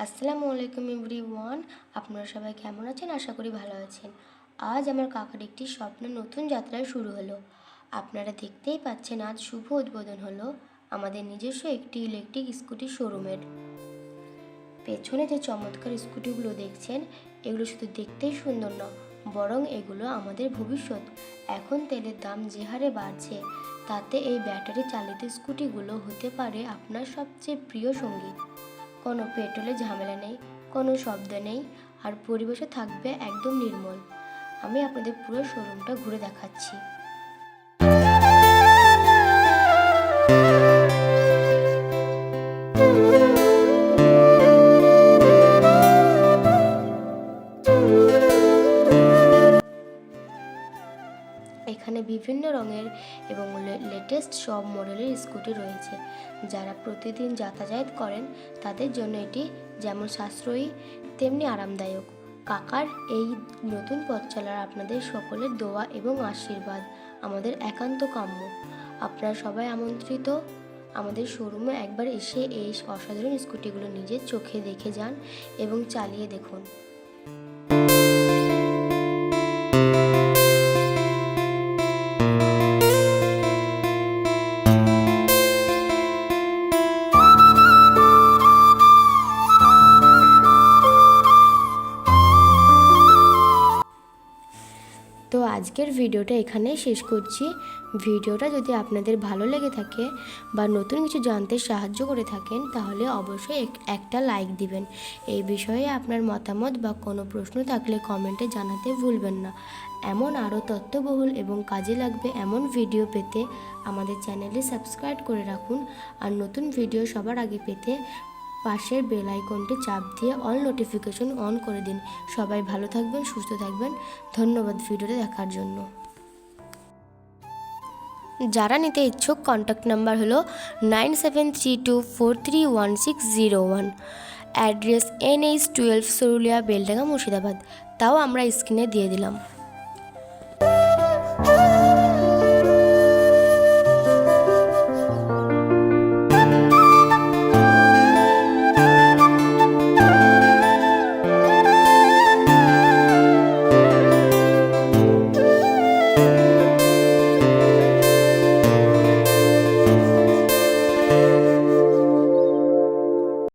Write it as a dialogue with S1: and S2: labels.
S1: আসসালামু আলাইকুম এভরিওয়ান, আপনারা সবাই কেমন আছেন? আশা করি ভালো আছেন। আজ আমার কাকার একটি স্বপ্নের নতুন যাত্রা শুরু হলো। আপনারা দেখতেই পাচ্ছেন, আজ শুভ উদ্বোধন হলো আমাদের নিজস্ব একটি ইলেকট্রিক স্কুটি শোরুমের। পেছনে যে চমৎকার স্কুটিগুলো দেখছেন, এগুলো শুধু দেখতেই সুন্দর না, বরং এগুলো আমাদের ভবিষ্যৎ। এখন তেলের দাম যে হারে বাড়ছে, তাতে এই ব্যাটারি চালিত স্কুটিগুলো হতে পারে আপনার সবচেয়ে প্রিয় সঙ্গী। কোনো পেট্রোলের ঝামেলা নেই, কোনো শব্দ নেই, আর পরিবেশও থাকবে একদম নির্মল। আমি আপনাদের পুরো শোরুমটা ঘুরে দেখাচ্ছি। এখানে বিভিন্ন রঙের এবং লেটেস্ট সব মডেলের স্কুটি রয়েছে। যারা প্রতিদিন যাতায়াত করেন তাদের জন্য এটি যেমন সাশ্রয়ী তেমনি আরামদায়ক। কাকার এই নতুন পথ চলার আপনাদের সকলের দোয়া এবং আশীর্বাদ আমাদের একান্ত কাম্য। আপনারা সবাই আমন্ত্রিত আমাদের শোরুমে একবার এসে এই অসাধারণ স্কুটিগুলো নিজের চোখে দেখে যান এবং চালিয়ে দেখুন। তো আজকের ভিডিওটা এখানেই শেষ করছি। ভিডিওটা যদি আপনাদের ভালো লেগে থাকে বা নতুন কিছু জানতে সাহায্য করে থাকেন, তাহলে অবশ্যই একটা লাইক দিবেন। এই বিষয়ে আপনার মতামত বা কোনো প্রশ্ন থাকলে কমেন্টে জানাতে ভুলবেন না। এমন আরও তথ্যবহুল এবং কাজে লাগবে এমন ভিডিও পেতে আমাদের চ্যানেলে সাবস্ক্রাইব করে রাখুন। আর নতুন ভিডিও সবার আগে পেতে পাশের বেল আইকনটি চাপ দিয়ে অল নোটিফিকেশন অন করে দিন। সবাই ভালো থাকবেন, সুস্থ থাকবেন। ধন্যবাদ ভিডিওটা দেখার জন্য। যারা নিতে ইচ্ছুক, কন্ট্যাক্ট নাম্বার হলো 9732431601। Address NH12 Saruliya, Beldanga, Murshidabad. তাও আমরা স্ক্রিনে দিয়ে দিলাম।